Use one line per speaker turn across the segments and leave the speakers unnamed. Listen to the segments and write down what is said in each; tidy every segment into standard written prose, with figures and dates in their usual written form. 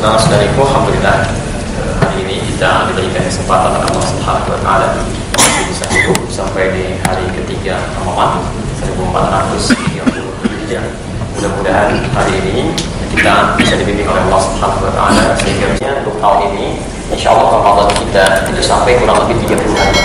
Saudara-saudariku, alhamdulillah hari ini kita diberikan kesempatan oleh Allah Subhanahu wa taala bisa hidup sampai di hari ketiga Ramadan 1430 Hijriah. Mudah-mudahan hari ini kita bisa dibimbing oleh Allah Subhanahu wa taala sehingga untuk tahun ini insyaallah Ramadan kita itu sampai kurang lebih 30 hari.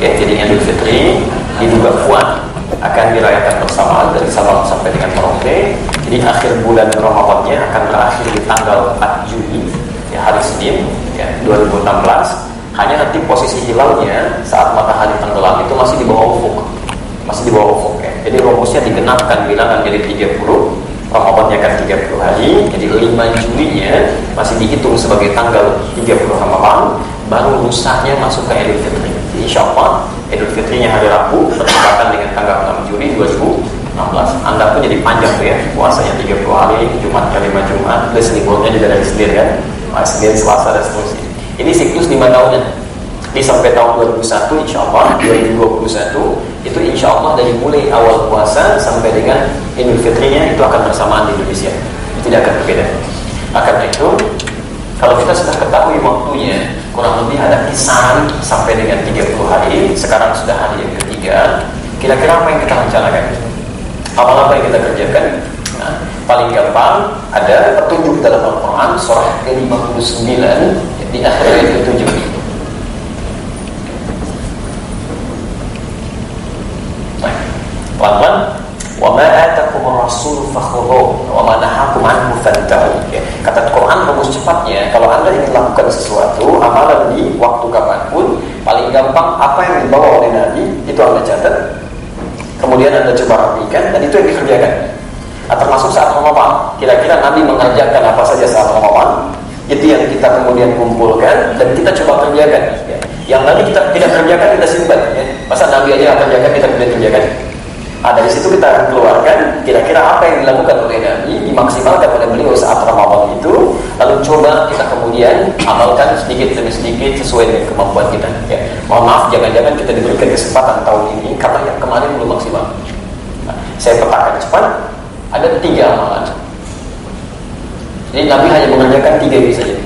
Ya, jadi Idul Fitri diduga kuat akan dirayakan bersama dari Sabang sampai dengan Merauke. Jadi akhir bulan Ramadannya akan berakhir di tanggal 4 Juni, ya, hari Senin, ya, 2016. Hanya nanti posisi hilalnya saat matahari tenggelam itu masih di bawah ufuk, ya. Jadi rumusnya digenapkan bilangan jadi 30, Ramadannya akan 30 hari. Jadi 5 Julinya masih dihitung sebagai tanggal 30 Ramadan, baru lusanya masuk ke Idul Fitri. Jadi insyaallah Idul Fitrinya hari Rabu bertepatan dengan tanggal 6 Juli 2016. Anda pun jadi panjang tuh ya, puasanya 30 hari, Jumat kali 5 Jumat, plus liburnya juga dari Senin kan, Senin, Selasa dan seterusnya. Ini siklus 5 tahunan. Di sampai tahun 2001 insyaallah 2021 itu insyaallah dari mulai awal puasa sampai dengan Idul Fitrinya itu akan bersamaan di Indonesia. Itu tidak akan berbeda. Karena itu kalau kita sudah ketahui waktunya kurang lebih ada kisaran sampai dengan 30 hari, sekarang sudah hari yang ketiga, kira-kira apa yang kita rencanakan? Apa yang kita kerjakan? Nah, paling gampang ada petunjuk dalam Al-Quran surah ke-59 di akhir ayat ke-7. Nah, pelan-pelan. Wa ma atakumur rasul fakhudhuhu wa ma nahakum anhu fantahu. Kata Quran rumus cepatnya, kalau Anda ingin lakukan sesuatu amalan di waktu kapanpun, paling gampang apa yang dibawa oleh Nabi itu Anda catat, kemudian Anda coba rapikan, dan itu yang dikerjakan. Nah, termasuk saat Ramadan, kira-kira Nabi mengerjakan apa saja saat Ramadan, itu yang kita kemudian kumpulkan dan kita coba kerjakan. Yang Nabi kita tidak kerjakan kita simpan. Masa Nabi aja kerjakan kita kemudian kerjakan? Nah, dari situ kita keluarkan kira-kira apa yang dilakukan oleh Nabi, dimaksimalkan oleh beliau saat Ramadan itu, lalu coba kita kemudian amalkan sedikit demi sedikit sesuai dengan kemampuan kita. Ya. Mohon maaf, jangan-jangan kita diberikan kesempatan tahun ini karena yang kemarin belum maksimal. Nah, saya petakan cepat, ada 3 amalan. Jadi Nabi hanya mengerjakan 3 ini saja.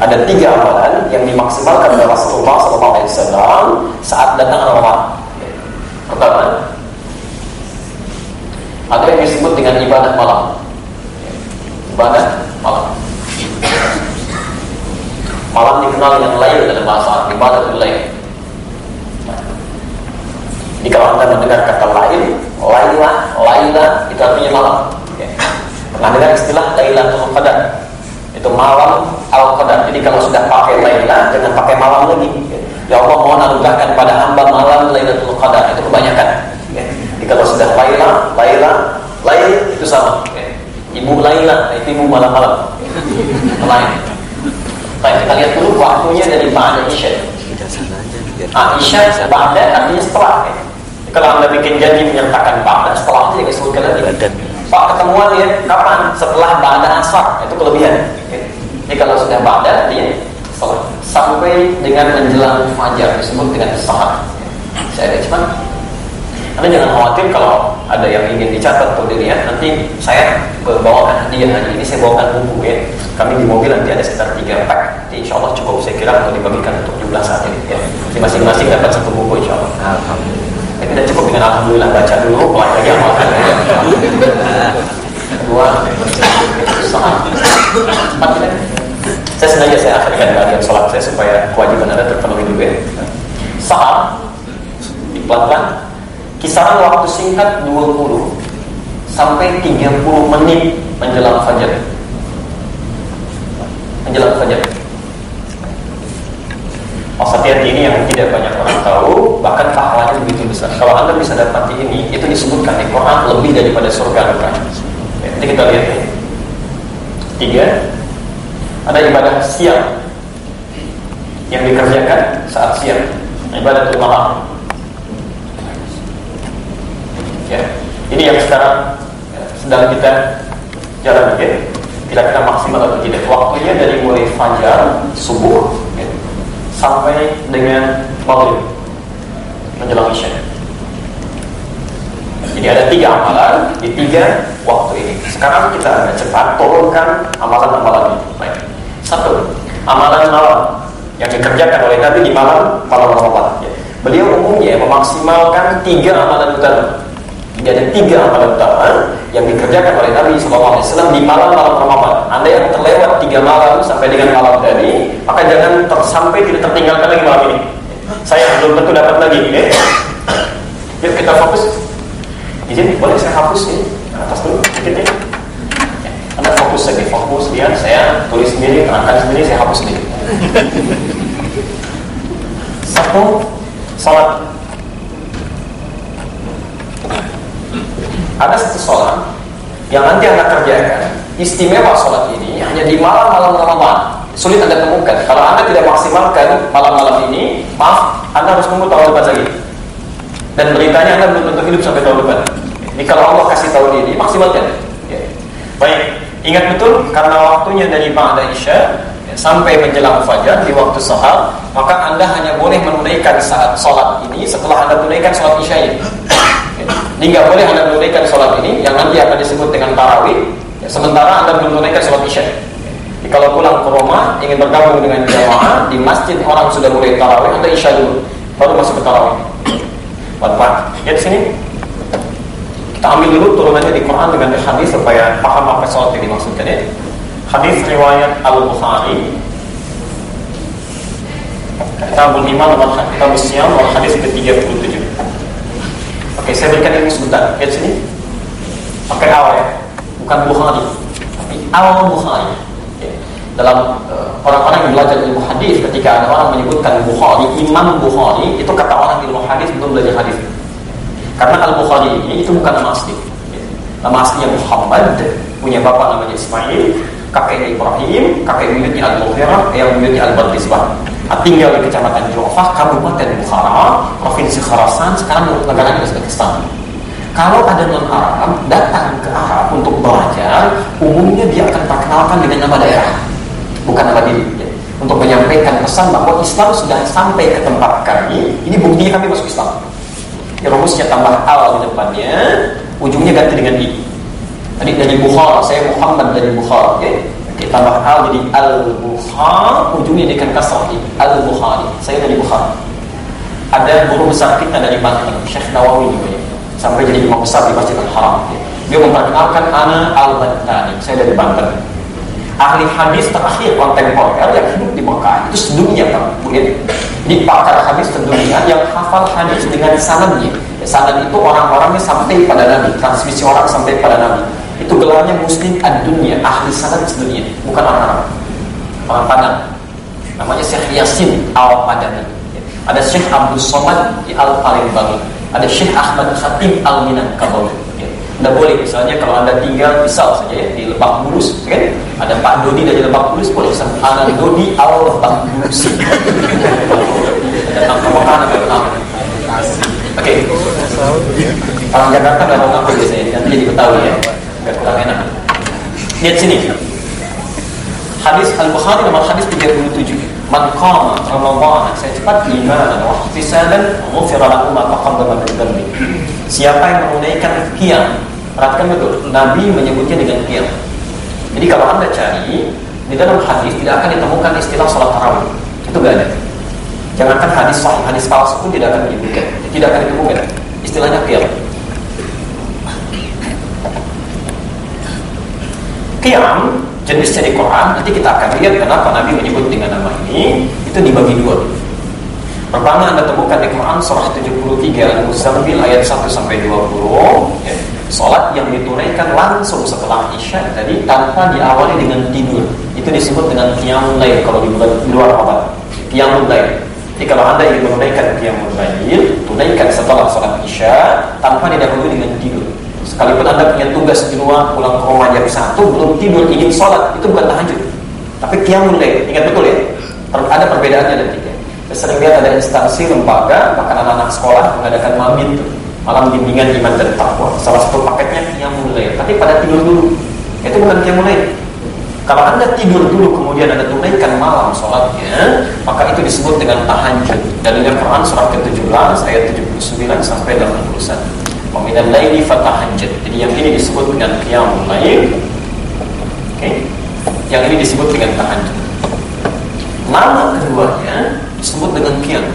Ada 3 amalan yang dimaksimalkan oleh Rasulullah SAW saat datang Ramadan. Pertama, ada yang disebut dengan ibadah malam. Ibadah malam. Malam dikenal dengan lail dalam bahasa Arab, ibadah lail. Jadi kalau Anda mendengar kata lail, laila itu artinya malam. Pernah dengar istilah Lailatul Qadar? Itu malam Al-Qadar. Jadi kalau sudah pakai laila, jangan pakai malam lagi. Ya Allah, mohon anugerahkan pada hamba malam Lailatul Qadar. Itu kebanyakan. Jadi kalau sudah Lail itu sama. Ibu Laila, itu ibu malam-malam. Lain. Baik, kita lihat dulu waktunya dari ba'da Isya. Isya ba'da artinya setelah. Kalau Anda bikin janji menyertakan ba'da, setelah itu disebutkan lagi. Pak, ketemuan ya kapan? Setelah ba'da asar, itu kelebihan. Jadi kalau sudah ba'da artinya setelah, sampai dengan menjelang fajar disebut dengan sahar. Saya ada cepat. Anda jangan khawatir kalau ada yang ingin dicatat atau dilihat. Nanti saya bawakan hadiah hari ini, saya bawakan buku ya. Kami di mobil nanti ada sekitar 3 pack. Jadi insya Allah cukup saya kira untuk dibagikan untuk jumlah saat ini ya. Jadi masing-masing dapat 1 buku insya Allah. Alhamdulillah. Tidak cukup dengan alhamdulillah, baca dulu, mulai lagi amalkan. Kedua, cepat kita. Saya sengaja saya akhirkan bagian sholat saya supaya kewajiban Anda terpenuhi dulu ya. Sahar, pelan-pelan. Kisaran waktu singkat 20 sampai 30 menit menjelang fajar. Hati-hati, ini yang tidak banyak orang tahu, bahkan pahalanya begitu besar. Kalau Anda bisa dapati ini, itu disebutkan di Quran lebih daripada surga neraka. Nanti kita lihat ya. 3, ada ibadah siang yang dikerjakan saat siang, ibadah malam. Ya, ini yang sekarang sedang kita jalan ya. Kira-kira maksimal atau tidak. Waktunya dari mulai fajar, subuh ya, sampai dengan maghrib menjelang isya. Jadi ada 3 amalan di 3 waktu ini. Sekarang kita cepat turunkan amalan-amalan ini. Baik. Satu, amalan malam yang dikerjakan oleh Nabi di malam Ramadan. Beliau umumnya memaksimalkan 3 amalan utama. Jadi ada 3 amalan utama yang dikerjakan oleh Nabi SAW di malam-malam Ramadan. Anda yang terlewat 3 malam sampai dengan malam tadi, maka jangan sampai tidak tertinggalkan lagi malam ini. Saya belum tentu dapat lagi. Yuk kita fokus. Izin, boleh saya hapus ini atas dulu sedikit ya. Anda fokus saja, fokus lihat. Saya tulis sendiri, terangkan sendiri, saya hapus sendiri. Satu, salat. Ada satu salat yang nanti Anda kerjakan. Istimewa salat ini hanya di malam-malam Ramadan. Sulit Anda temukan. Kalau Anda tidak maksimalkan malam-malam ini, maaf, Anda harus tunggu tahun depan lagi. Dan beritanya Anda belum tentu hidup sampai tahun depan. Jadi kalau Allah kasih tahun ini, maksimalkan. Ya. Baik, ingat betul karena waktunya dari ba'da Isya sampai menjelang fajar di waktu sahar, maka Anda hanya boleh menunaikan saat sholat ini setelah Anda tunaikan sholat Isya ini. Jadi nggak boleh Anda menunaikan sholat ini yang nanti akan disebut dengan tarawih, sementara Anda belum menunaikan sholat Isya. Jadi kalau pulang ke rumah ingin bergabung dengan jamaah di masjid orang sudah mulai tarawih, Anda Isya dulu, baru masuk ke tarawih. Bapak, lihat sini. Kita ambil dulu turunannya di Quran dengan hadis supaya paham apa sholat yang dimaksudkan ya. Hadis riwayat Al-Bukhari, Kitabul Iman nomor Kitabul Siyam nomor hadis ke-37. Oke, saya berikan ini sebentar. Lihat sini. Pakai awal ya, bukan Bukhari, tapi Al-Bukhari. Dalam orang-orang yang belajar ilmu hadis, ketika ada orang menyebutkan Bukhari, Imam Bukhari, itu kata orang ilmu hadis belum belajar hadis. Karena Al-Bukhari ini itu bukan nama asli. Nama aslinya Muhammad, punya bapak namanya Ismail, kakeknya Ibrahim, kakek buyutnya Al-Mughirah, yang buyutnya Al-Bardizbah. Tinggal di kecamatan Ju'fah, Kabupaten Bukhara, Provinsi Khurasan, sekarang negara Uzbekistan. Kalau ada non-Arab datang ke Arab untuk belajar, umumnya dia akan perkenalkan dengan nama daerah, bukan nama diri. Untuk menyampaikan pesan bahwa Islam sudah sampai ke tempat kami, ini buktinya kami masuk Islam. Ya, rumusnya tambah al di depannya, ujungnya ganti dengan i. Tadi dari Bukhara, saya Muhammad dari Bukhara, okay? Oke, tambah al jadi Al-Bukhari, ujungnya dengan kasrah i, Al-Bukhari. Saya dari Bukhara. Ada guru besar kita dari Banten, Syekh Nawawi juga, sampai jadi imam besar di Masjid Al-Haram. Dia memperkenalkan ana Al-Bantani, saya dari Banten. Ahli hadis terakhir kontemporer yang hidup di Mekah itu sedunia, Pak. Jadi pakar hadis sedunia yang hafal hadis dengan sanadnya. Sanad itu orang-orangnya sampai pada Nabi, transmisi orang sampai pada Nabi. Itu gelarnya Muslim ad-dunya, ahli sanad sedunia, bukan orang Arab, orang Padang. Namanya Syekh Yasin Al-Padani. Ada Syekh Abdul Somad di Al-Palembang. Ada Syekh Ahmad Khatib Al-Minangkabau. Anda boleh misalnya kalau Anda tinggal misal saja ya, di Lebak Bulus, kan? Ada Pak Dodi dari Lebak Bulus, boleh misalnya Anak Dodi Al-Lebak Bulus. Datang ke Mekah agak lama. Oke. Orang Jakarta nggak mau ngaku biasanya, nanti jadi Betawi ya, agak kurang enak. Lihat sini. Hadis Al-Bukhari nomor hadis 37. Man qama Ramadan, saya cepat imanan wa ihtisaban, ghufira lahu ma taqaddama min dhanbi. Siapa yang menunaikan qiyam, perhatikan betul, Nabi menyebutnya dengan qiyam. Jadi kalau Anda cari di dalam hadis tidak akan ditemukan istilah salat tarawih. Itu enggak ada. Jangankan hadis sahih, hadis palsu pun tidak akan menyebutkan. Tidak akan ditemukan istilahnya qiyam. Qiyam jenis dari Quran, nanti kita akan lihat kenapa Nabi menyebut dengan nama ini. Itu dibagi dua. Pertama Anda temukan di Quran surah 73 Al-Muzammil ayat 1-20 ya. Salat yang ditunaikan langsung setelah Isya tadi tanpa diawali dengan tidur. Itu disebut dengan qiyamul lail kalau di luar Ramadan. Qiyamul lail. Jadi kalau Anda ingin menunaikan qiyamul lail, tunaikan setelah salat Isya tanpa didahului dengan tidur. Sekalipun Anda punya tugas di luar, pulang ke rumah jam 1 belum tidur ingin sholat, itu bukan tahajud, tapi qiyamul lail. Ingat betul ya, ada perbedaannya ada tiga. Saya sering lihat ada instansi lembaga bahkan anak-anak sekolah mengadakan mabit, malam bimbingan iman dan takwa. Salah satu paketnya qiyamul lail, tapi pada tidur dulu. Itu bukan qiyamul lail. Kalau Anda tidur dulu kemudian Anda tunaikan malam sholatnya, maka itu disebut dengan tahajud. Dalilnya Quran surah ke-17 ayat 79 sampai 81. Minal laili fatahajjad. Jadi yang ini disebut dengan qiyamul lail. Oke. Yang ini disebut dengan tahajud. nama keduanya disebut dengan qiyam.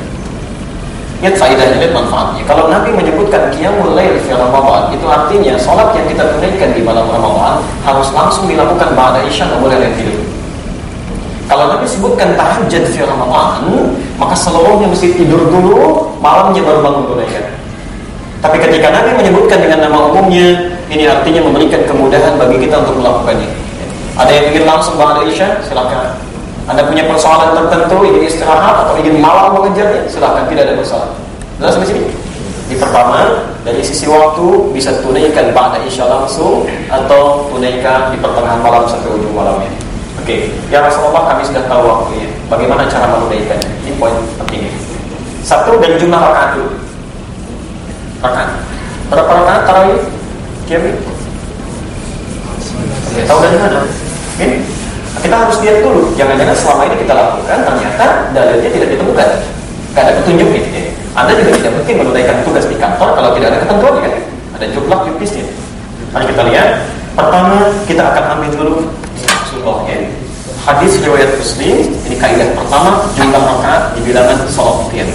Lihat faedahnya, lihat manfaatnya. Kalau Nabi menyebutkan qiyamul lail fi Ramadan, itu artinya salat yang kita tunaikan di malam Ramadan harus langsung dilakukan ba'da isya, nggak boleh tidur. Kalau Nabi sebutkan tahajjud fi Ramadan, maka seluruhnya mesti tidur dulu, malamnya baru bangun tunaikan. Tapi ketika Nabi menyebutkan dengan nama umumnya, ini artinya memberikan kemudahan bagi kita untuk melakukannya. Ada yang ingin langsung ba'da isya, silakan. Anda punya persoalan tertentu, ingin istirahat atau ingin malam mengejarnya, silakan, tidak ada masalah. Jelas sampai sini? Di pertama, dari sisi waktu bisa tunaikan ba'da isya langsung atau tunaikan di pertengahan malam sampai ujung malamnya. Oke, ya Rasulullah, kami sudah tahu waktunya. Bagaimana cara menunaikannya? Ini poin pentingnya. Satu, dan jumlah rakaat dulu. Rakaat. Berapa rakaat tarawih? Kiamat? Tahu dari mana? Oke. Kita harus lihat dulu, jangan-jangan selama ini kita lakukan ternyata dalilnya tidak ditemukan, tidak ada petunjuknya. Anda juga tidak mungkin menunaikan tugas di kantor kalau tidak ada ketentuannya, kan? Ada jumlah jupisnya. Mari kita lihat. Pertama, kita akan ambil dulu hadis riwayat Muslim. Ini kaidah pertama, jumlah rakaat di bilangan salat witir.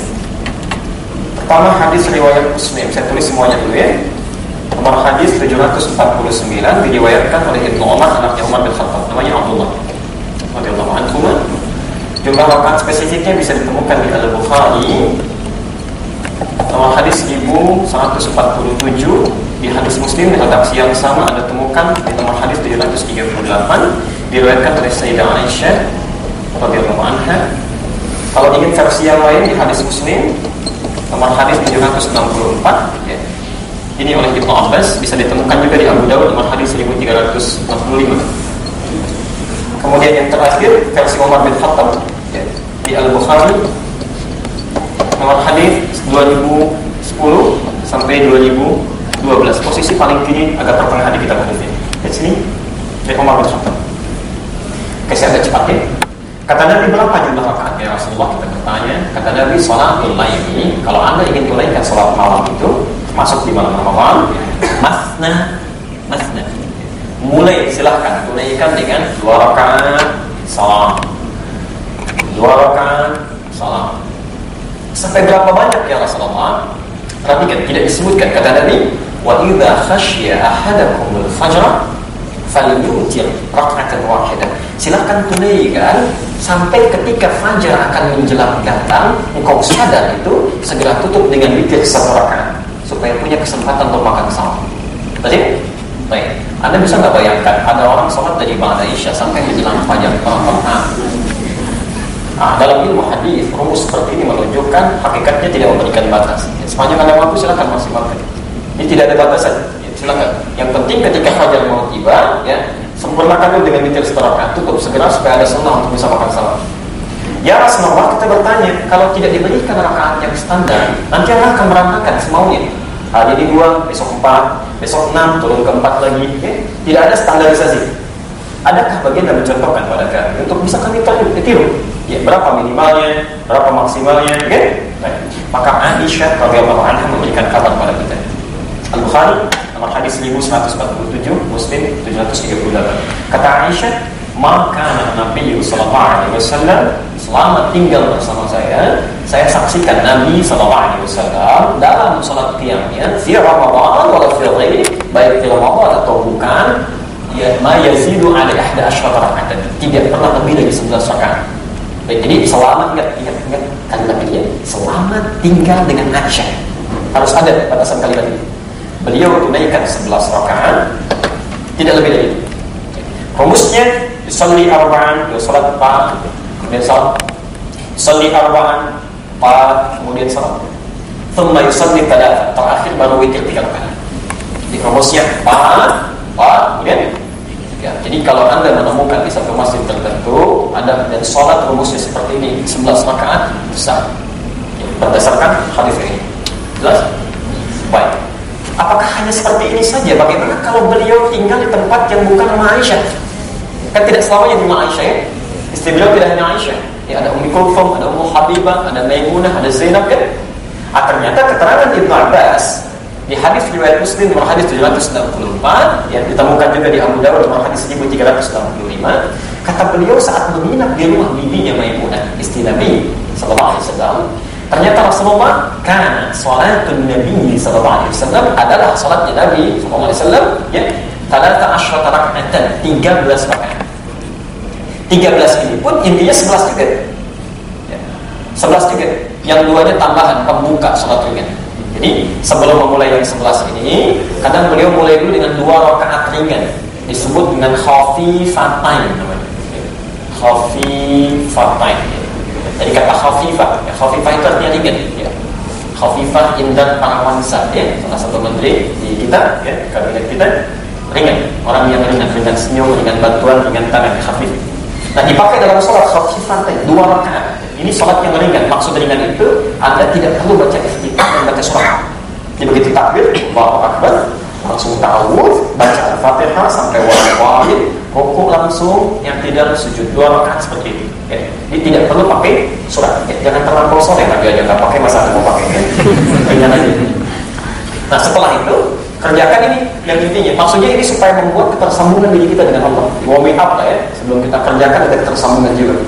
Pertama, hadis riwayat Muslim. Saya tulis semuanya dulu ya. Nomor hadis 749 diriwayatkan oleh Ibnu Umar, anaknya Umar bin Khattab, namanya Abdullah radhiyallahu anhu. Jumlah rakaat spesifiknya bisa ditemukan di Al-Bukhari. Nomor hadis 1147, di hadis Muslim di redaksi yang sama Anda temukan di nomor hadis 738, diriwayatkan oleh Sayyidah Aisyah radhiyallahu anha. Kalau ingin versi yang lain di hadis Muslim nomor hadis 764 ya. Ini oleh Ibnu Abbas, bisa ditemukan juga di Abu Dawud nomor hadis 1365. Kemudian yang terakhir versi Umar bin Khattab ya, di Al-Bukhari nomor hadis 2010 sampai 2012. Posisi paling tinggi agak pertengahan di kitab hadis ini. Di sini dari Umar bin Khattab. Oke, saya agak cepat ya. Kata Nabi, berapa jumlah rakaat ya Rasulullah? Kita bertanya. Kata Nabi, salatul laili, kalau Anda ingin tunaikan salat malam itu masuk di malam Ramadan, masna. Mulai silahkan tunaikan dengan 2 rakaat salam, 2 rakaat salam. Sampai berapa banyak ya Rasulullah? Perhatikan, tidak disebutkan. Kata Nabi, wa idza khashiya ahadakumul fajr falyutir rak'atan wahidah. Silahkan tunaikan sampai ketika fajar akan menjelang datang, engkau sadar itu, segera tutup dengan witir 1 rakaat supaya punya kesempatan untuk makan salam. Tadi? Baik. Anda bisa nggak bayangkan ada orang sholat dari ba'da isya sampai menjelang fajar? Dalam ilmu hadis, rumus seperti ini menunjukkan hakikatnya tidak memberikan batas. Sepanjang Anda mampu silakan maksimalkan. Ini tidak ada batasan. Silakan. Yang penting ketika fajar mau tiba, ya, sempurnakan dulu dengan witir 1 rakaat, tutup segera supaya ada sunnah untuk bisa makan salam. Ya Rasulullah, kita bertanya, kalau tidak diberikan rakaat yang standar, nanti Allah akan berantakan semaunya. Hari ini 2, besok 4, besok 6, turun ke 4 lagi. Tidak ada standarisasi. Adakah bagian yang mencontohkan pada kami untuk bisa kami tiru? Ya, berapa minimalnya, berapa maksimalnya? Okay? Baik. Maka Aisyah radhiyallahu anha memberikan kabar pada kita. Al-Bukhari nomor hadis 1147, Muslim 738. Kata Aisyah, maka Nabi sallallahu alaihi wasallam selama tinggal bersama saya saksikan Nabi sallallahu alaihi wasallam dalam salat qiyamnya fi Ramadan wala fi ghairi, baik di Ramadan atau bukan, ya ma yazidu ala 11 rakaat, tidak pernah lebih dari 11 rakaat. Baik, jadi selama ingat kalimat ini, selama tinggal dengan Aisyah harus ada batasan kalimat ini. Beliau tunaikan 11 rakaat, tidak lebih dari itu. Rumusnya yusalli arba'an, salat 4, kemudian salat. Yusalli arba'an, 4, kemudian salat. Thumma yusalli 3, terakhir baru witir 3 kali. Jadi rumusnya 4, kemudian 3. Jadi kalau Anda menemukan di satu masjid tertentu ada dan salat rumusnya seperti ini 11 rakaat, sah. Berdasarkan hadis ini. Jelas? Baik. Apakah hanya seperti ini saja? Bagaimana kalau beliau tinggal di tempat yang bukan rumah Aisyah? Kan tidak selamanya di rumah Aisyah ya? Istri beliau tidak hanya Aisyah ya, ada Ummi Kulthum, ada Ummu Habibah, ada Maimunah, ada Zainab kan? Ternyata keterangan Ibnu Abbas di hadis riwayat Muslim nomor hadis 764 yang ditemukan juga di Abu Dawud nomor hadis 1365, Kata beliau saat menginap di rumah bibinya Maimunah, istri Nabi sallallahu alaihi wasallam, ternyata Rasulullah kan salatun Nabi sallallahu alaihi wasallam adalah salatnya Nabi sallallahu alaihi wasallam ya, 13 raka'atan, 13 rakaat. 13 ini pun intinya 11 juga. Ya. 11 juga. Yang duanya tambahan pembuka salat ringan. Jadi sebelum memulai yang 11 ini, kadang beliau mulai dulu dengan 2 rakaat ringan, disebut dengan khafifatain namanya. Khafifatain. Jadi kata khafifah, ya, khafifah itu artinya ringan, ya. Khafifah indah para wanita, ya, salah satu menteri di kita, ya, kabinet kita, ringan, orang yang ringan senyum, ringan bantuan, ringan tangan, khafif. Nah, dipakai dalam sholat khafifatain, 2 rakaat. Ini sholat yang ringan. Maksud ringan itu Anda tidak perlu baca iftitah dan baca surah. Jadi begitu takbir, Allahu Akbar, langsung ta'awudz, baca Al-Fatihah sampai wal-walid, rukuk langsung, yang tidak sujud 2 rakaat seperti itu. Ya. Jadi tidak perlu pakai surat. Ya. Jangan terlampau soleh, Nabi aja nggak pakai, masa mau pakai. Ya. Ringan aja. Nah, setelah itu kerjakan ini yang intinya. Maksudnya ini supaya membuat ketersambungan diri kita dengan Allah. Warming up lah ya. Sebelum kita kerjakan ada ketersambungan juga.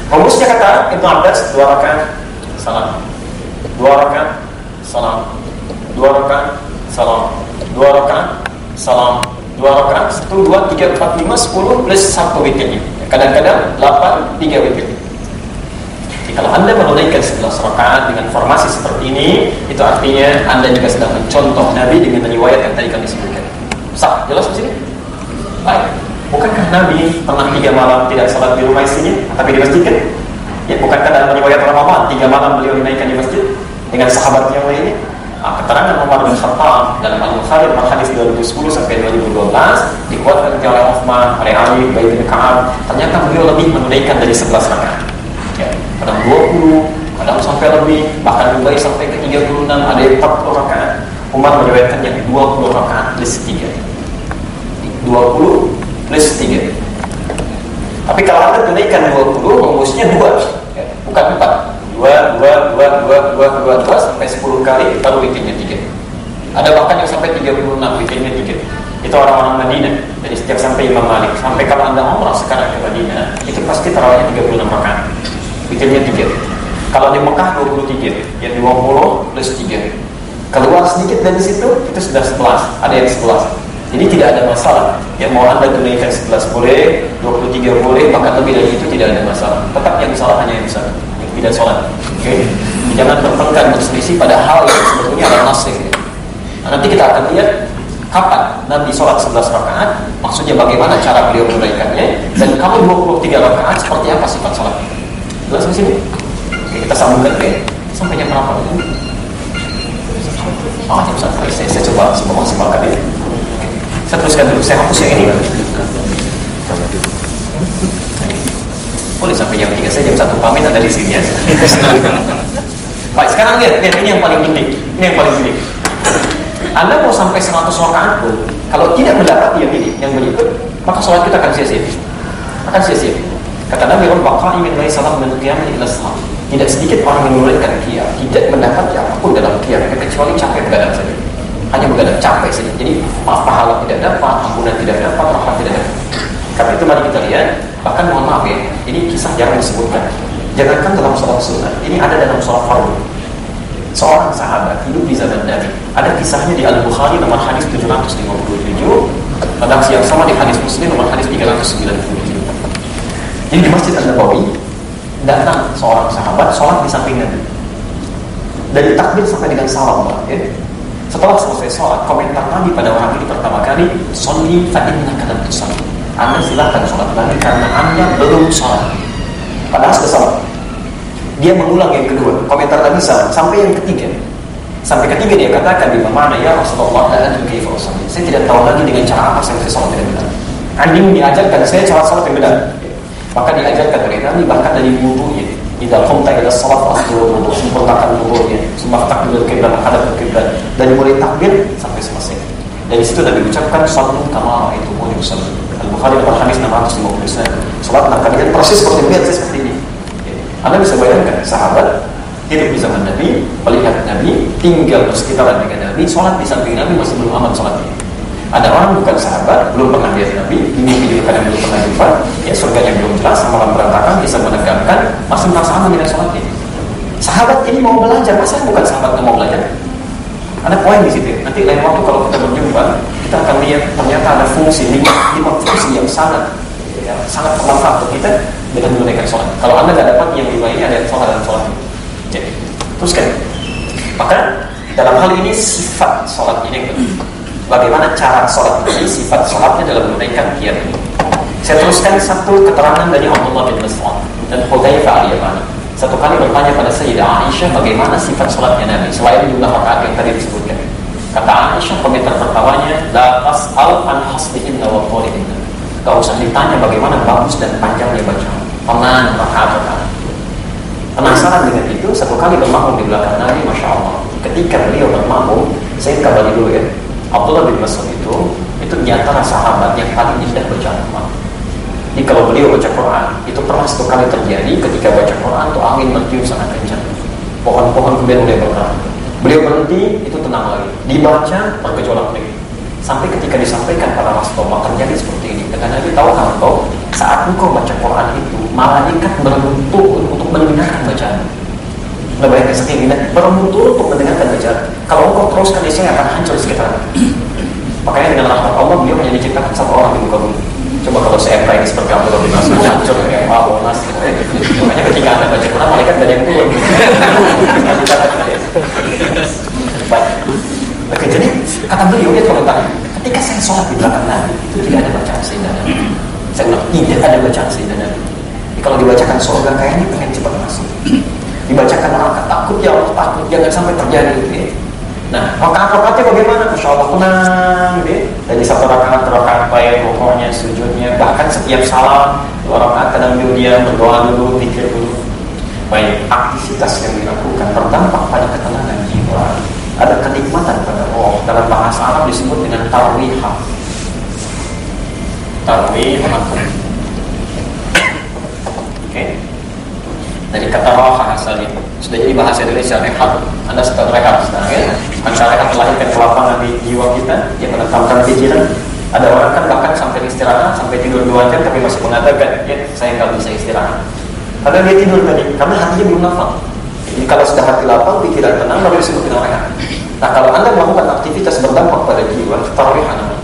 Rumusnya kata Ibnu Abbas, 2 rakaat salam, 2 rakaat salam, 2 rakaat salam, 2 rakaat salam, 2 rakaat 1, 2, 3, 4, 5, 10 plus 1 witirnya. Kadang-kadang 8, 3 witir. Jadi kalau Anda menunaikan 11 rakaat dengan formasi seperti ini, itu artinya Anda juga sedang mencontoh Nabi dengan riwayat yang tadi kami sebutkan. Sah, jelas di sini? Baik. Bukankah Nabi pernah 3 malam tidak salat di rumah istrinya, tapi di masjid kan? Ya, bukankah dalam riwayat Ramadan 3 malam beliau dinaikkan di masjid dengan sahabat yang lainnya? Keterangan Umar bin Khattab dalam Al-Bukhari hadis 2010 sampai 2012 dikuatkan oleh Utsman, oleh Ali, Ubay bin Ka'ab. Ternyata beliau lebih menunaikan dari 11 rakaat. Ya, kadang 20, kadang sampai lebih, bahkan Ubay sampai ke 36, ada yang 40 rakaat. Umar meriwayatkan yang 20 rakaat plus 3. 20 plus 3. Tapi kalau Anda tunaikan 20, rumusnya 2, ya, bukan 4. 2 sampai 10 kali, baru witirnya 3. Ada bahkan yang sampai 36, witirnya 3. Itu orang-orang Madinah. Jadi setiap sampai Imam Malik, sampai kalau Anda umrah sekarang ke Madinah, itu pasti tarawihnya 36 rakaat, witirnya 3. Kalau di Mekah 23, ya 20 plus 3. Keluar sedikit dari situ, itu sudah 11. Ada yang 11. Jadi tidak ada masalah. Ya, mau Anda tunaikan 11 boleh, 23 boleh, bahkan lebih dari itu tidak ada masalah. Tetap yang salah hanya yang besar, yang tidak sholat. Okay? Jangan bertengkar berselisih pada hal yang sebetulnya adalah nasih. Nah, nanti kita akan lihat kapan Nabi sholat 11 rakaat, maksudnya bagaimana cara beliau menunaikannya, dan kalau 23 rakaat seperti apa sifat sholat. Jelas di sini? Oke, kita sambungkan ya. Sampai jam berapa ini? Oh, jam 1. Saya coba maksimalkan ya. Saya teruskan dulu, saya hapus yang ini. Boleh sampai jam 3, saya jam 1 pamit ada di sini ya. Baik, sekarang lihat ini yang paling penting. Ini yang paling penting. Anda mau sampai 100 rakaat pun, kalau tidak mendapat yang berikut, maka sholat kita akan sia-sia. Akan sia-sia. Kata Nabi, "Baqa'i min laisa lahu min qiyamih illa salat." Tidak sedikit orang yang menunaikan qiyam, tidak mendapat apapun dalam qiyam, kecuali capek begadang saja. Hanya begadang, capek saja. Jadi pahala tidak dapat, ampunan tidak dapat, rahmat tidak dapat. Karena itu mari kita lihat. Bahkan mohon maaf ya, ini kisah jarang disebutkan. Jangankan dalam sholat sunnah, ini ada dalam sholat fardu. Seorang sahabat hidup di zaman Nabi. Ada kisahnya di Al-Bukhari nomor hadis 757, redaksi yang sama di hadis Muslim nomor hadis 397. Jadi di Masjid An-Nabawi datang seorang sahabat sholat di samping Nabi. Dari takbir sampai dengan salam, ya. Setelah selesai sholat, komentar Nabi pada orang ini pertama kali, "Sholli fa innaka lam tusalli." Anda silakan sholat lagi karena Anda belum sholat. Padahal sudah sholat. Dia mengulang yang kedua, komentar Nabi salam sampai yang ketiga. Sampai ketiga dia katakan di mana, "Ya Rasulullah, la adri kaifa usalli." Saya tidak tahu lagi dengan cara apa saya sholat yang benar. Anda diajarkan saya cara sholat yang benar. Maka diajarkan oleh Nabi bahkan dari wudunya. Idza qumta ila shalat fa'tul wudu, sempurnakan wudunya, sembahkan ke kiblat, hadap ke kiblat, dari mulai takbir sampai selesai. Dari situ Nabi ucapkan, "Shallu kama ra'aitumuni usalli." Al-Bukhari nomor hadis 659. Salatlah kalian persis seperti lihat saya seperti ini. Anda bisa bayangkan sahabat hidup di zaman Nabi, melihat Nabi, tinggal bersekitaran dengan Nabi, sholat di samping Nabi masih belum aman sholatnya. Ada orang bukan sahabat, belum pernah lihat Nabi, ini video kadang belum pernah jumpa, ya surganya belum jelas, amalan berantakan, bisa menegangkan, masih merasa aman dengan sholatnya. Sahabat ini mau belajar, masa bukan sahabat yang mau belajar? Ada poin di situ. Nanti lain waktu kalau kita berjumpa, kita akan lihat ternyata ada fungsi lima fungsi yang sangat bermanfaat untuk kita dengan menunaikan sholat. Kalau Anda nggak dapat yang lima ini, ada sholat dan sholat. Jadi, teruskan. Maka dalam hal ini sifat sholat ini, bagaimana cara sholat ini, sifat sholatnya dalam menunaikan qiyam ini. Saya teruskan satu keterangan dari Abdullah bin Mas'ud dan Hudzaifah al-Yamani. Satu kali bertanya pada Sayyidah Aisyah bagaimana sifat sholatnya Nabi selain jumlah rakaat yang tadi disebutkan. Kata Aisyah komentar pertamanya, la tas'al an hasbihinna wa qawlihinna. Gak usah ditanya bagaimana bagus dan panjangnya bacaan. Tenang rakaat. Penasaran dengan itu, satu kali bermakmum di belakang Nabi, Masya Allah. Ketika beliau bermakmum, saya kembali dulu ya. Abdullah bin Mas'ud itu di antara sahabat yang paling indah bacaan. Jadi kalau beliau baca Quran, itu pernah satu kali terjadi ketika baca Quran itu angin bertiup sangat kencang. Pohon-pohon kemudian mulai bergerak. Beliau berhenti, itu tenang lagi. Dibaca, bergejolak lagi. Sampai ketika disampaikan pada Rasulullah terjadi seperti ini. Kata Nabi, tahukah engkau saat engkau baca Quran itu malaikat berbentuk untuk mendengarkan bacaan. Nggak bayangkan saking indah, berbentuk untuk mendengarkan bacaan. Kalau engkau teruskan niscaya akan hancur sekitar. Makanya dengan rahmat Allah beliau hanya diciptakan satu orang di muka bumi. Coba kalau saya ini seperti Abdullah bin Mas'ud hancur kayak wow nas. Makanya ketika Anda baca Quran malaikat gak ada yang turun. Baik. Oke, jadi kata beliau dia komentar, ketika saya sholat di belakang Nabi itu tidak ada bacaan seindah Nabi. Saya ulang, tidak ada bacaan seindah Nabi. Kalau dibacakan surga kayaknya pengen cepat masuk. Dibacakan rakaat takut ya Allah, takut jangan sampai terjadi gitu ya. Nah, rakaat-rakaatnya bagaimana? Masya Allah tenang gitu ya. Dari satu rakaat baik pokoknya sujudnya, bahkan setiap salam dua rakaat kadang dia berdoa dulu, pikir dulu. Baik, aktivitas yang dilakukan berdampak pada ketenangan jiwa, ada kenikmatan pada roh. Dalam bahasa Arab disebut dengan tarwihah. Tarwihah. Oke. Dari kata roha asalnya sudah jadi bahasa Indonesia rehat. Anda sedang rehat sekarang ya. Antara rehat melahirkan kelapangan di jiwa kita yang menetapkan pikiran. Ada orang kan bahkan sampai istirahat, sampai tidur 2 jam tapi masih mengatakan, ya saya nggak bisa istirahat. Padahal dia tidur tadi, karena hatinya belum lapang. Jadi kalau sudah hati lapang, pikiran tenang, baru disebut dengan rehat. Nah kalau Anda melakukan aktivitas berdampak pada jiwa, tarwihah namanya.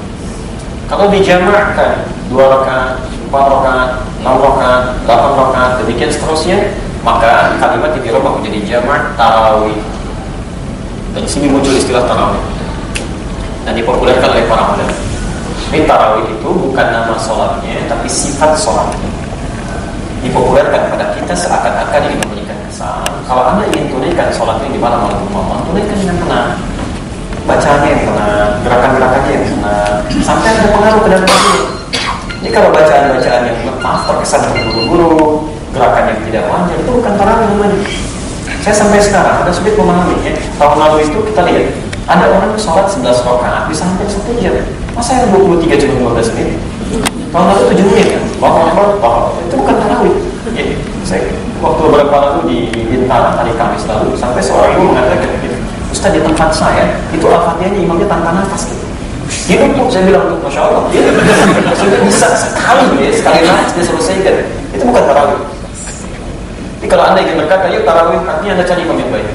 Kalau dijamakkan 2 rakaat, 4 rakaat, 6 rakaat, 8 rakaat, demikian seterusnya, maka kalimat itu dirubah menjadi jamak tarawih. Dan di sini muncul istilah tarawih dan dipopulerkan oleh para ulama. Ini tarawih itu bukan nama sholatnya, tapi sifat sholatnya. Dipopulerkan pada kita seakan-akan ingin memberikan kesan. Kalau Anda ingin tunaikan sholatnya di malam tunaikan dengan tenang. Bacaannya yang tenang, gerakan-gerakannya yang tenang, sampai ada pengaruh ke dalam diri. Jadi kalau bacaan-bacaan yang maaf terkesan terburu-buru, gerakan yang tidak wajar, itu bukan tarawih namanya. Saya sampai sekarang ada sulit memahami ya. Tahun lalu itu kita lihat ada orang sholat 11 rakaat bisa hampir 1 jam. Masa yang 23 cuma 15 menit? Tahun lalu 7 menit kan? Itu bukan tarawih. Ya, saya waktu beberapa lalu di Bintang hari Kamis lalu sampai seorang ibu mengatakan gitu, Ustaz di tempat saya itu al-fatihahnya imamnya tanpa nafas gitu. Hidup pun saya bilang untuk Masya Allah ya. Sudah bisa sekali nafas dia selesaikan. Itu bukan tarawih. Jadi kalau Anda ingin berkata, yuk tarawih, artinya Anda cari imam yang baik.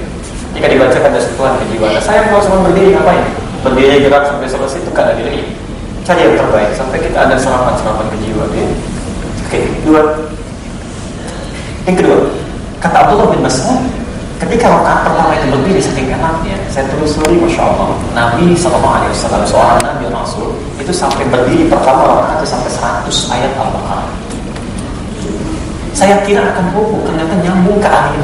Jika dibacakan ada sentuhan kejiwaan. Saya mau cuma berdiri ngapain? Berdiri gerak sampai selesai itu kada diri. Cari yang terbaik sampai kita ada serapan kejiwaan. Ya? Oke, yang kedua, kata Abdullah bin Mas'ud, ketika rakaat pertama itu berdiri saking enaknya, saya telusuri, Masya Allah, Nabi SAW, seorang Nabi Rasul, itu sampai berdiri pertama rakaatnya sampai 100 ayat Al-Baqarah. Saya kira akan ruku, ternyata nyambung ke akhir.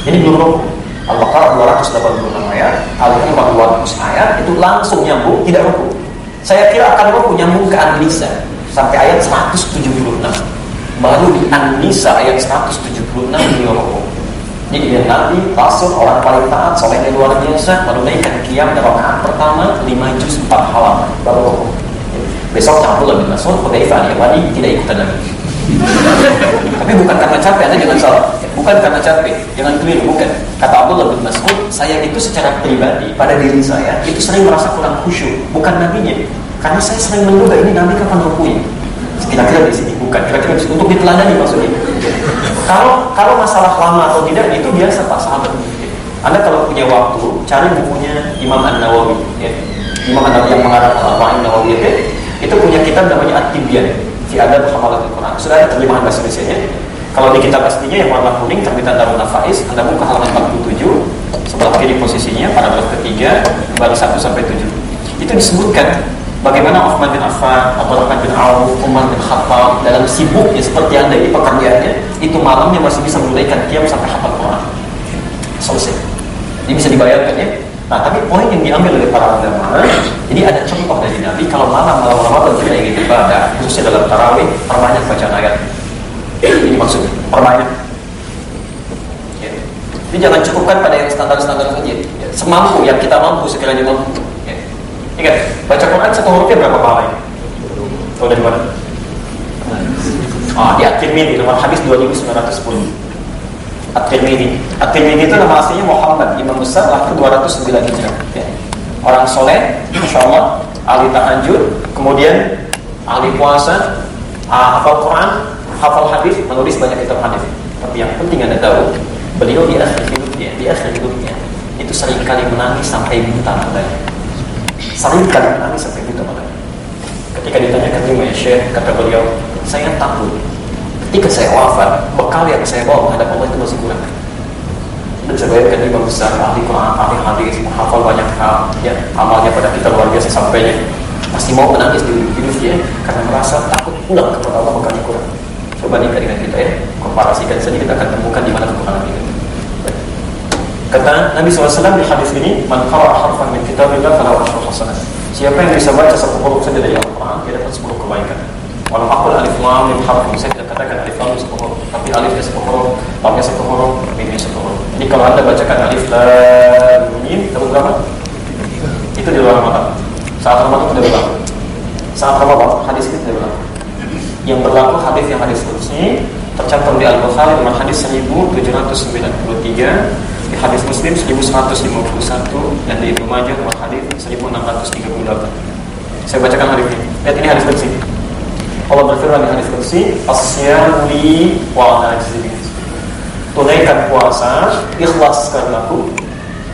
Jadi belum ruku. Al-Baqarah 286 ayat, Al-Imran 200 ayat, itu langsung nyambung, tidak ruku. Saya kira akan ruku nyambung ke An-Nisa sampai ayat 176. Baru di An-Nisa ayat 176 beliau ruku. Jadi dia Nabi, Rasul, orang paling taat, solehnya luar biasa, menunaikan qiyam dan rakaat pertama 5 juz 4 halaman baru ruku. Besok Abdullah bin Mas'ud, Hudzaifah al-Yamani tidak ikutan lagi. Tapi bukan karena capek, Anda jangan salah. Bukan karena capek, jangan keliru, bukan. Kata Abdullah bin Mas'ud, saya itu secara pribadi pada diri saya itu sering merasa kurang khusyuk, bukan nabinya. Karena saya sering menduga ini Nabi kapan rukunya. Kira-kira di sini bukan, kira-kira di sini. Untuk diteladani maksudnya. Kalau masalah lama atau tidak itu biasa Pak sahabat. Anda kalau punya waktu cari bukunya Imam An-Nawawi, ya. Imam An-Nawawi yang mengarang Al-Arba'in Nawawi itu punya kitab namanya At-Tibyan fi Adab Hamalatul Quran. Sudah ada terjemahan bahasa Indonesianya. Kalau di kitab aslinya yang warna kuning terbitan Darul Nafais, Anda buka halaman 47, sebelah kiri posisinya paragraf ketiga, baris 1 sampai 7. Itu disebutkan bagaimana Utsman bin Affan, Abdurrahman bin Auf, Umar bin Khattab dalam sibuknya seperti Anda ini pekerjaannya, itu malamnya masih bisa menunaikan qiyam sampai hafal Quran. Selesai. Ini bisa dibayarkan ya. Nah, tapi poin yang diambil oleh para ulama, jadi ada contoh dari Nabi kalau malam Ramadan tidak ingin ibadah, khususnya dalam tarawih, perbanyak bacaan ayat. Ini maksudnya, perbanyak. Ya. Jadi jangan cukupkan pada yang standar-standar saja. Ya. Semampu yang kita mampu sekiranya mampu. Ya. Ingat, baca Quran satu hurufnya berapa pahala? Tahu dari mana? Di At-Tirmidzi nomor hadis 2910. At-Tirmidzi itu nama aslinya Muhammad, imam besar lahir 209 Hijrah. Ya. Orang soleh, insya Allah, ahli tahajud, kemudian ahli puasa, hafal Quran, hafal hadis, menulis banyak kitab hadis. Tapi yang penting Anda tahu, beliau di akhir hidupnya itu seringkali menangis sampai buta matanya. Seringkali menangis sampai buta matanya. Ketika ditanyakan gimana Syekh, kata beliau, saya takut ketika saya wafat, bekal yang saya bawa menghadap Allah itu masih kurang. Dan saya bayangkan imam besar, ahli Quran, ahli hadis, menghafal banyak hal, ya, amalnya pada kita luar biasa sampainya, masih mau menangis di hidup dia karena merasa takut pulang kepada Allah bekalnya kurang. Coba bandingkan dengan kita ya, komparasikan saja, kita akan temukan di mana kekurangan kita. Kata Nabi SAW di hadis ini, man qara'a harfan min kitabillah falahu asyru hasanat. Siapa yang bisa baca satu huruf saja dari Al-Quran, dia dapat 10 kebaikan. Walau aqul alif lam mim harfun, saya tidak katakan alif lam 10 huruf, tapi alifnya 10 huruf, lamnya 10 huruf, mimnya 10 huruf. Jadi kalau Anda bacakan alif lam mim, dapat berapa? Itu di luar Ramadan. Saat Ramadan tidak berlaku. Saat Ramadan hadis ini tidak berlaku. Yang berlaku hadis yang hadis kursi tercantum di Al-Bukhari nomor hadis 1793, di hadis Muslim 1151, dan di Ibnu Majah nomor hadis 1638. Saya bacakan hadis ini. Lihat ini hadis kursi. Allah berfirman di hadis kursi, "As-siyamu li wa ana ajzi bihi." Tunaikan puasa, ikhlas karenaku,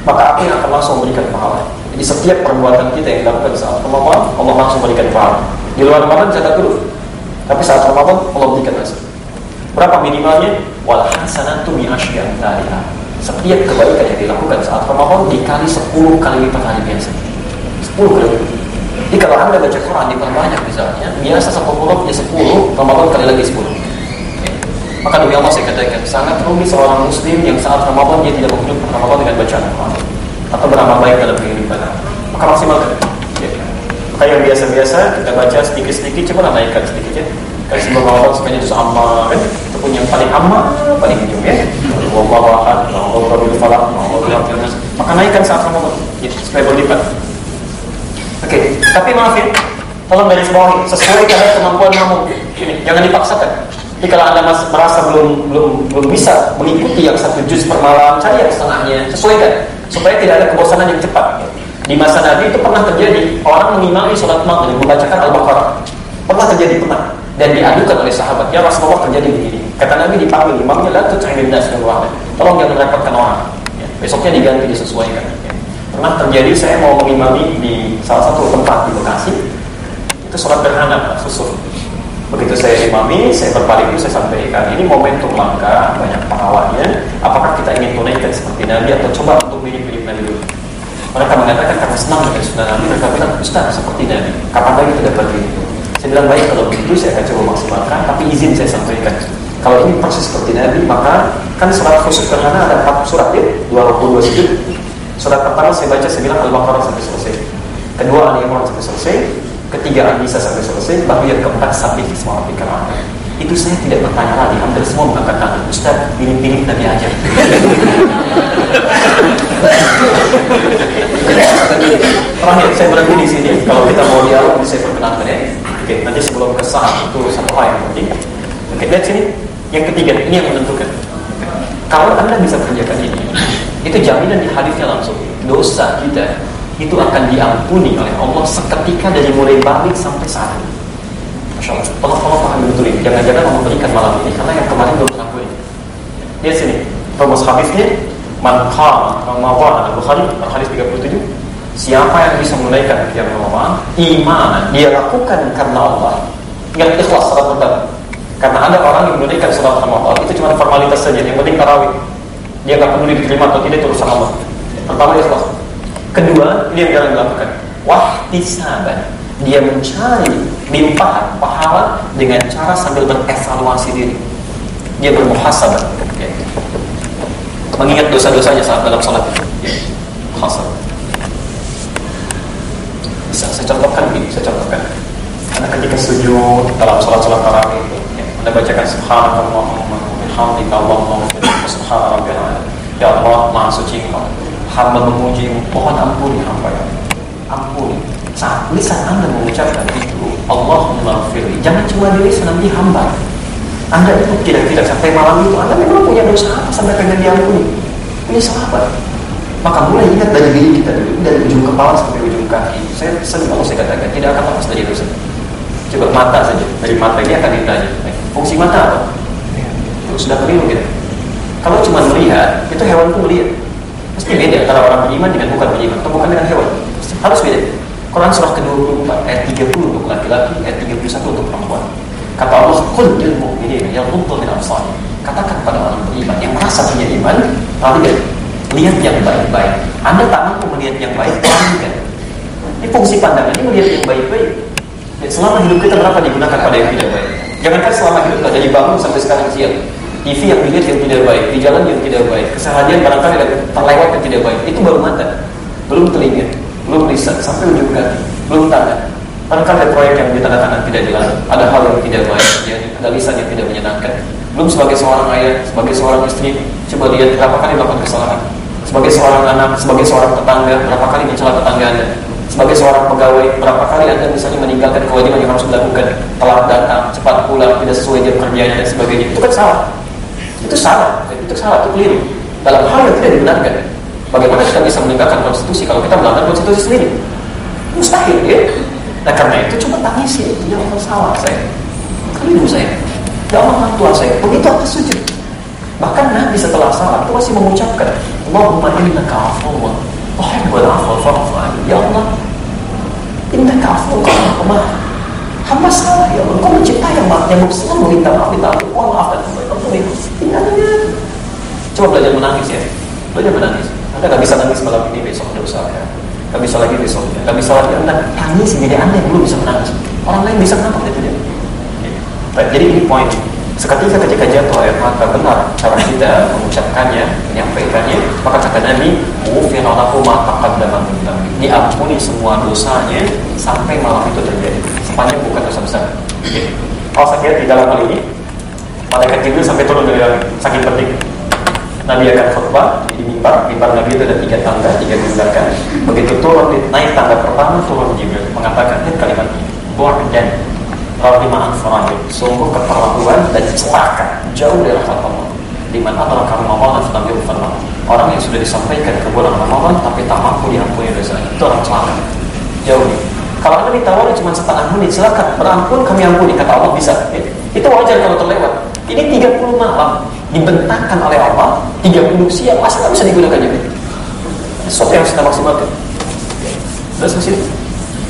maka aku yang akan langsung memberikan pahala. Jadi setiap perbuatan kita yang dilakukan saat Ramadan, Allah langsung memberikan pahala. Di luar Ramadan zakat dulu, tapi saat Ramadan Allah berikan hasil. Berapa minimalnya? Wal hasanatu bi asyri amsalha. Setiap kebaikan yang dilakukan saat Ramadan dikali 10 kali lipat hari biasa. 10 kali lipat. Jadi kalau Anda baca Quran diperbanyak misalnya, biasa 10 hurufnya 10, Ramadan kali lagi 10. Ya. Maka demi Allah saya katakan, sangat rugi seorang muslim yang saat Ramadan dia tidak menghidupkan Ramadan dengan bacaan Quran atau beramal baik dalam kehidupan. Maka maksimalkan. Ya. Maka yang biasa-biasa kita baca sedikit-sedikit, coba naikkan sedikit ya. Kalau sebelum Ramadan sebenarnya itu amma kan, ataupun yang paling amma, paling ujung ya. Wallahu ahad, Allahu falaq, Allahu nas. Maka naikkan saat Ramadan, ya, supaya berlipat. Oke, tapi maaf ya, tolong garis bawahi sesuai kadar kemampuan kamu. Jangan dipaksakan. Jadi kalau Anda merasa belum bisa mengikuti yang 1 juz per malam, cari yang setengahnya, sesuaikan supaya tidak ada kebosanan yang cepat. Di masa Nabi itu pernah terjadi orang mengimami sholat maghrib membacakan Al-Baqarah. Pernah terjadi dan diadukan oleh sahabat, ya Rasulullah terjadi begini. Kata Nabi dipanggil imamnya, la tut'imin nas min wahid. Tolong jangan merepotkan orang. Ya, besoknya diganti disesuaikan. Ya. Pernah terjadi saya mau mengimami di salah satu tempat di Bekasi, itu sholat gerhana susul. Begitu saya imami, saya berpaling itu saya sampaikan, ini momentum langka, banyak pahalanya. Apakah kita ingin tunaikan seperti Nabi atau coba untuk mirip-mirip Nabi dulu? Mereka mengatakan karena senang dengan sunnah Nabi, mereka bilang Ustaz seperti Nabi. Kapan lagi kita dapat itu? Saya bilang baik kalau begitu saya akan coba maksimalkan, tapi izin saya sampaikan. Kalau ini persis seperti Nabi, maka kan surat khusus gerhana ada 4 surat ya, 22 sujud. Surat pertama saya baca, saya bilang Al-Baqarah sampai selesai. Kedua Ali Imran sampai selesai. Ketiga An-Nisa sampai selesai. Baru yang keempat Sabbih isma rabbikal a'la. Itu saya tidak bertanya lagi, hampir semua mengangkat tangan. Ustaz, pilih-pilih Nabi aja. Terakhir saya berhenti di sini. Kalau kita mau dialog, saya perkenalkan ya. Oke, nanti sebelum kesah itu satu hal yang penting. Oke, lihat sini. Yang ketiga, ini yang menentukan. Kalau Anda bisa kerjakan ini, itu jaminan di hadisnya langsung. Dosa kita itu akan diampuni oleh Allah seketika dari mulai balik sampai saat ini. Masya Allah, tolong pahami betul ini. Jangan-jangan mau memberikan malam ini karena yang kemarin belum mengaku ini. Lihat sini, rumus hadisnya, man qama Ramadan, Al-Bukhari, hadis 37. Siapa yang bisa menunaikan qiyam Ramadan, iman, dia lakukan karena Allah. Ingat ikhlas salat pertama. Karena ada orang yang menunaikan salat Ramadan itu cuma formalitas saja, yang penting tarawih. Dia nggak peduli diterima atau tidak, itu urusan Allah. Pertama ikhlas. Kedua, ini yang jarang dilakukan. Wahtisaban, dia mencari limpahan pahala dengan cara sambil berevaluasi diri. Dia bermuhasabah, ya. Mengingat dosa-dosanya saat dalam salat. Ya. Muhasabah. Saya contohkan begini, Anda ketika sujud dalam salat-salat tarawih itu, ya, Anda bacakan subhanallahumma bihamdika Allahumma subhana rabbiyal a'la. Ya Allah, Maha suci Engkau. Hamba memuji-Mu, mohon ampuni hamba ya. Ampuni. Saat lisan Anda mengucapkan itu, Allahumma firli. Jangan cuma di lisan, nanti hamba. Anda itu tidak sampai malam itu Anda memang punya dosa apa sampai pengen diampuni? Ini sahabat. Maka mulai ingat dari diri kita dulu, dari ujung kepala sampai ujung kaki. Saya sering kalau saya katakan tidak akan lepas dari dosa. Coba mata saja, dari mata ini akan ditanya, fungsi mata apa? Sudah keliru gitu. Kalau cuma melihat, itu hewan pun melihat. Mesti beda antara orang beriman dengan bukan beriman, atau bukan dengan hewan. Harus beda. Quran surah ke-24 ayat 30 untuk laki-laki, ayat 31 untuk perempuan. Kata Allah, qul lil mu'minina yaghuddu min absarihim. Katakan pada orang beriman yang merasa punya iman, lihat yang baik-baik. Anda tak mampu melihat yang baik, kan? Ini fungsi pandangan ini melihat yang baik-baik. Dan selama hidup kita berapa digunakan pada yang tidak baik? Jangankan selama hidup kita dari bangun sampai sekarang siang, TV yang dilihat yang tidak baik, di jalan yang tidak baik, keseharian barangkali ada terlewat yang tidak baik. Itu baru mata, belum telinga, belum lisan, sampai ujung kaki, belum tangan. Barangkali ada proyek yang ditandatangan tidak jelas, ada hal yang tidak baik, ya, ada lisan yang tidak menyenangkan. Belum sebagai seorang ayah, sebagai seorang istri, coba lihat berapa kali melakukan kesalahan. Sebagai seorang anak, sebagai seorang tetangga, berapa kali mencela tetangga Anda. Sebagai seorang pegawai, berapa kali Anda misalnya meninggalkan kewajiban yang harus dilakukan, telat datang, cepat pulang, tidak sesuai jam kerjanya dan sebagainya. Itu kan salah. Itu salah, itu keliru. Dalam hal yang tidak dibenarkan. Bagaimana kita bisa menegakkan konstitusi kalau kita melanggar konstitusi sendiri? Mustahil, ya. Nah karena itu coba tangisi, ya Allah salah saya, keliru saya, ya Allah orang tua saya, begitu atas sujud. Bahkan Nabi setelah salat itu masih mengucapkan, Allahumma innaka afuwwun tuhibbul afwa fa'fu anni. Ya Allah, innaka afuwwun tuhibbul afwa. Hamba salah ya Allah, Kau mencipta yang selalu meminta maaf, Allah maafkan hamba. Coba belajar menangis ya, belajar menangis. Anda nggak bisa nangis malam ini, besok Anda usahakan. Gak bisa lagi besoknya, gak bisa lagi Anda tangis jadi Anda yang belum bisa menangis. Orang lain bisa kenapa dia tidak? Baik, jadi ini poin. Seketika ketika jatuh air mata benar cara kita mengucapkannya, menyampaikannya, maka kata Nabi, "Ghufira lahu ma taqaddama min dhanbi." Diampuni semua dosanya sampai malam itu terjadi. Sepanjang bukan dosa besar. Kalau saya kira di dalam hal ini, malaikat Jibril sampai turun dari langit, saking penting. Nabi akan khutbah di mimbar Nabi itu ada 3 tangga, 3 gundakan. Begitu turun, naik tangga pertama, turun Jibril mengatakan kalimat ini, "Bu'dan rahimah al-farahid." Sungguh keterlaluan dan celaka, jauh dari rahmat Allah. Di mana Allah Ramadan sedang diufan. Orang yang sudah disampaikan ke bulan Ramadan tapi tak mampu diampuni dosanya, itu orang celaka. Jauh nih. Kalau Anda ditawari cuma setengah menit, silakan berampun kami ampuni, kata Allah bisa. Itu wajar kalau terlewat. Ini 30 malam dibentangkan oleh Allah, 30 siang masa nggak bisa digunakan juga. Sesuatu yang sudah maksimalkan. Sudah selesai.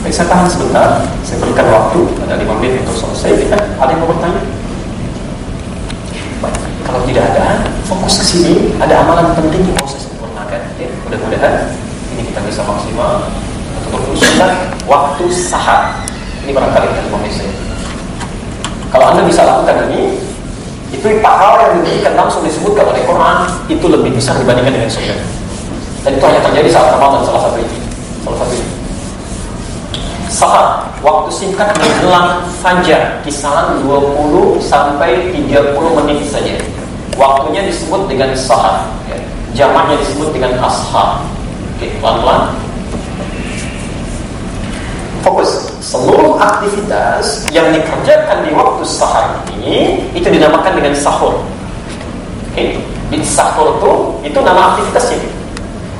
Baik, saya tahan sebentar. Saya berikan waktu ada 5 menit untuk selesai. Ada yang mau bertanya? Baik, kalau tidak ada, fokus ke sini. Ada amalan penting yang mau saya sempurnakan. Mudah-mudahan ini kita bisa maksimal untuk urusan waktu sahar. Ini barangkali kita komisi. Kalau Anda bisa lakukan ini, itu pahala yang diberikan langsung disebutkan oleh Quran itu lebih besar dibandingkan dengan surga. Dan itu hanya terjadi saat Ramadan salah satu ini. Sahar, waktu singkat menjelang fajar, kisaran 20 sampai 30 menit saja. Waktunya disebut dengan sahar, ya. Jamaknya disebut dengan ashar. Oke, pelan-pelan. Fokus. Seluruh aktivitas yang dikerjakan di waktu sahar ini itu dinamakan dengan sahur. Oke, di sahur itu nama aktivitasnya.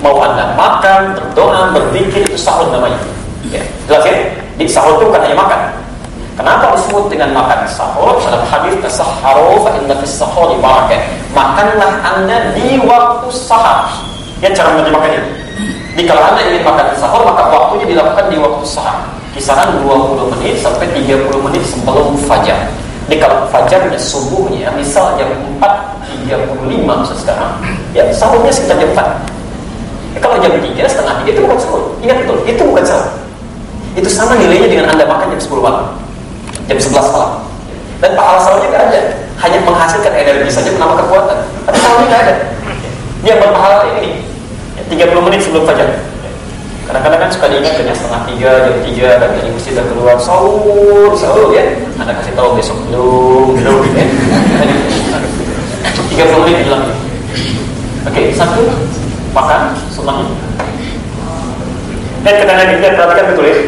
Mau Anda makan, berdoa, berzikir, itu sahur namanya. Oke, jelas ya? Di sahur itu bukan hanya makan. Kenapa sebut dengan makan sahur, dalam hadis tasahharu fa inna fis sahuri barakah. Makanlah Anda di waktu sahur. Ya, cara menerjemahkan ini. Jika Anda ingin makan sahur, maka waktunya dilakukan di waktu sahur. Kisaran 20 menit sampai 30 menit sebelum fajar. Jadi kalau fajarnya subuhnya misal jam 4.35 sekarang, ya sahurnya sekitar jam 4. Ya, kalau jam 3, setengah 3 itu bukan sahur. Ingat betul, itu bukan sahur. Itu sama nilainya dengan Anda makan jam 10 malam, jam 11 malam. Dan pahala sahurnya tidak ada, hanya menghasilkan energi saja, menambah kekuatan. Tapi sahurnya tidak ada. Dia berpahala ini 30 menit sebelum fajar. Kadang-kadang kan suka diingatkan ya, setengah 3, jam 3, dan jadi mesti sudah keluar sahur ya. Anda kasih tahu besok belum ya. 30 menit hilang. Oke, satu makan sunnahnya. Dan kata Nabi, kita perhatikan betul ya.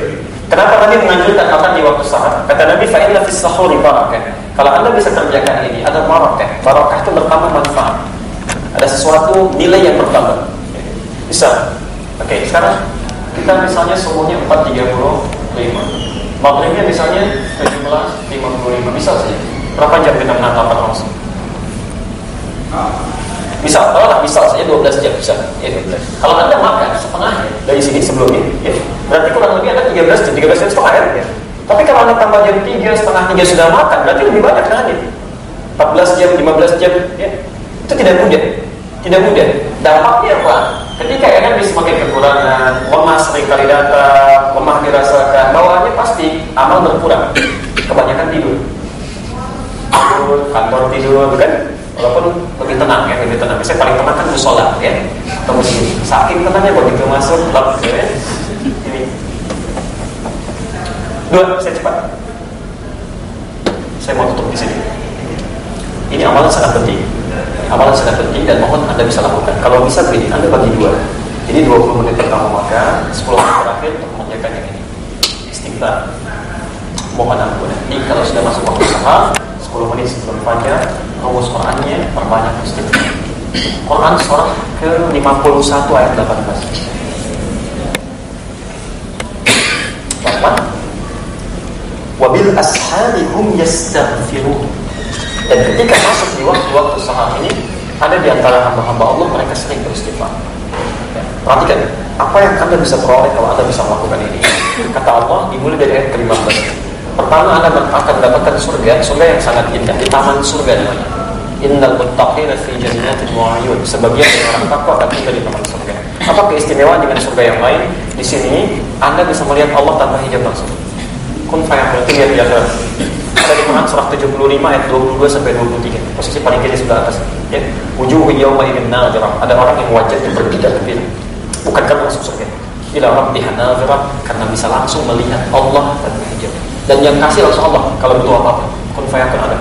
Kenapa Nabi menganjurkan makan di waktu sahur? Kata Nabi, fa inna fis sahuri barakah. Kalau Anda bisa kerjakan ini, ada barakah. Barakah itu bertambah manfaat. Ada sesuatu nilai yang bertambah. Bisa. Oke, sekarang kita misalnya subuhnya 4.35, maghribnya misalnya 17.55, bisa saja. Berapa jam kita menatapkan langsung? Bisa, kalau bisa saja 12 jam bisa. Ya, 12. Kalau Anda makan setengahnya dari sini sebelumnya, ya, berarti kurang lebih Anda 13 jam setengah ya. Tapi kalau Anda tambah jam 3, setengah 3 sudah makan, berarti lebih banyak lagi. 14 jam, 15 jam, ya. Itu tidak mudah. Tidak mudah. Dampaknya apa? Ketika energi semakin kekurangan, lemah seringkali datang, lemah dirasakan, bawaannya pasti amal berkurang. Kebanyakan tidur, kantor tidur, kan? Walaupun lebih tenang ya, lebih tenang. Saya paling tenang kan musola ya, atau masjid. Saking tenangnya begitu masuk, lap, ya. Ini. 2, saya cepat. Saya mau tutup di sini. Ini amalan sangat penting. Amalan sangat penting dan mohon Anda bisa lakukan. Kalau bisa begini, Anda bagi 2. Jadi 20 menit pertama makan, 10 menit terakhir untuk mengerjakan yang ini. Istighfar. Mohon ampun. Ini kalau sudah masuk waktu sahur, 10 menit sebelum fajar, rumus Qurannya perbanyak istighfar. Quran surah ke-51 ayat 18. Apa? Wabil ashari hum yastaghfirun. Dan ketika masuk di waktu-waktu sahur ini, ada di antara hamba-hamba Allah mereka sering beristighfar. Ya, perhatikan, apa yang Anda bisa peroleh kalau Anda bisa melakukan ini? Kata Allah, dimulai dari ayat ke-15. Pertama, Anda akan mendapatkan surga yang sangat indah, di taman surga namanya. Innal muttaqina fi jannatin wa 'uyun. Sebagian dari orang takwa akan tinggal di taman surga. Apa keistimewaan dengan surga yang lain? Di sini Anda bisa melihat Allah tanpa hijab langsung. Kun fayakun, lihat di atas. Ada di Quran surah 75 ayat 22 sampai 23. Posisi paling kiri sebelah atas. Ya. Wujuhu yawma idzin nadhirah. Ada orang yang wajahnya berbinar-binar. Bukan karena masuk surga. Ila rabbiha nadhirah, karena bisa langsung melihat Allah tanpa hijab. Dan yang kasih langsung Allah kalau butuh apa-apa. Kun fayakun ada.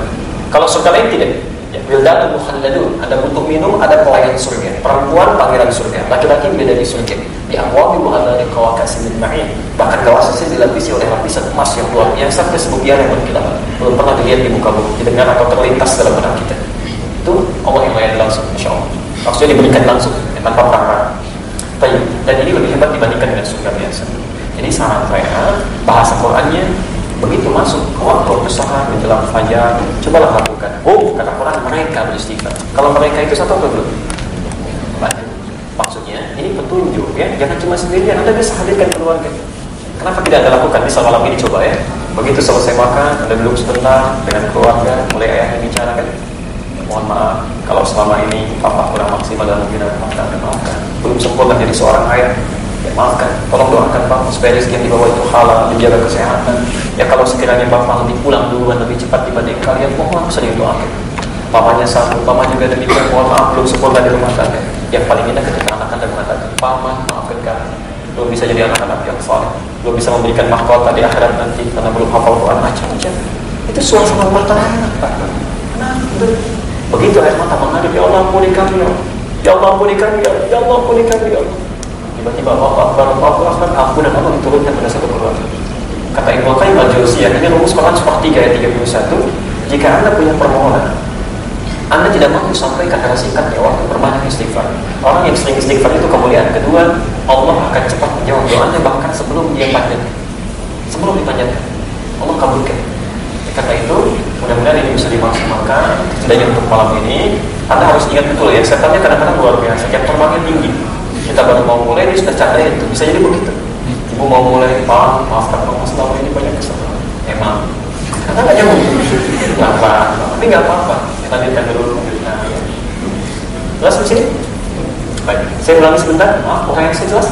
Kalau surga lain tidak. Ya, wildatu mukhalladun, ada butuh minum, ada pelayan surga. Perempuan pangeran surga, laki-laki beda di surga. Di amwabi muhalladi qawaqasim min ma'in. Bahkan kawasan dilapisi oleh lapisan emas yang luar biasa sampai sebugian yang berkilau. Belum pernah dilihat di muka bumi, didengar atau terlintas dalam benak kita. Itu Allah yang layani langsung, insyaallah. Maksudnya diberikan langsung, tanpa perantara. Dan ini lebih hebat dibandingkan dengan surga biasa. Jadi saran saya, bahasa Qurannya begitu masuk ke waktu sahur menjelang fajar, cobalah lakukan. Oh, kata Quran mereka beristighfar. Kalau mereka itu satu atau belum? Banyak. Maksudnya ini petunjuk ya, jangan cuma sendirian. Anda bisa hadirkan keluarga. Kenapa tidak Anda lakukan? Misal malam ini coba ya. Begitu selesai makan, Anda duduk sebentar dengan keluarga, mulai ayahnya bicara kan. Mohon maaf kalau selama ini papa kurang maksimal dalam membina rumah tangga, maafkan. Belum sempurna jadi seorang ayah. Ya, maafkan, tolong doakan Bapak supaya rezeki yang dibawa itu halal, menjaga kesehatan. Ya kalau sekiranya Bapak lebih pulang duluan, lebih cepat dibanding kalian, mohon sering doakan. Pamannya satu, paman juga demikian, mohon maaf belum sempurna di rumah tangga. Yang paling indah ketika anak Anda mengatakan, paman maafkan kami, belum bisa jadi anak-anak yang saleh, belum bisa memberikan mahkota di akhirat nanti karena belum hafal Quran, macam-macam. Itu suasana rumah tangga, Pak. Kenapa? Begitu air mata mengalir, ya Allah ampuni kami, ya Allah ampuni kami, ya Allah ampuni kami, ya Allah. Tiba-tiba Allah ampunan Allah diturunkan pada satu keluarga. Kata Ibnu Qayyim al-Jauziyah, ini rumus Quran surah 3 ayat 31. Jika Anda punya permohonan, Anda tidak mampu sampaikan dengan singkatnya, waktu berbanyak istighfar. Orang yang sering istighfar itu kemuliaan. Kedua, Allah akan cepat menjawab doanya bahkan sebelum dia panjatkan. Sebelum dipanjatkan, Allah kabulkan. Karena itu, mudah-mudahan ini bisa dimaksimalkan. Setidaknya untuk malam ini, Anda harus ingat betul ya, setannya kadang-kadang luar biasa, yang terbangnya tinggi. Kita baru mau mulai, dia sudah catat itu, bisa jadi begitu. Ibu mau mulai, maaf kan, Mas, selama ini banyak kesalahan. Emang, karena nggak nyambung. Kenapa? Tapi nggak apa-apa. Kita lanjutkan dulu. Jelas di sini? Baik, saya ulangi sebentar. Maaf, pokoknya saya jelas.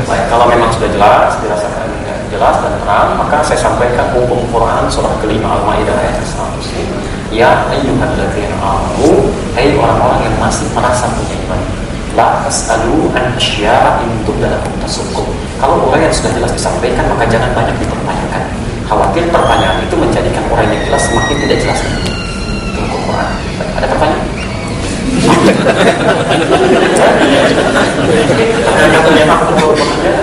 Baik, kalau memang sudah jelas, dirasakan jelas dan terang, maka saya sampaikan hukum Quran surah kelima Al-Maidah ayat 100. Ya ayyuhalladzina amanu, hai orang-orang yang masih merasa punya iman, la tas'alu an asya'a in tubdalakum tasukum. Kalau orang yang sudah jelas disampaikan, maka jangan banyak dipertanyakan. Khawatir pertanyaan itu menjadikan orang yang jelas semakin tidak jelas. Itu hukum Quran. Baik, ada pertanyaan?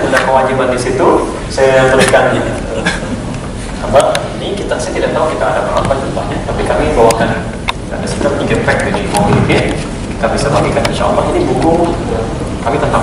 Ada kewajiban di situ. Saya berikan apa? Ini saya tidak tahu kita ada berapa jumlahnya, tapi kami bawakan ada sekitar 3 pack dari mobil kita bisa bagikan insya Allah. Ini buku kami tentang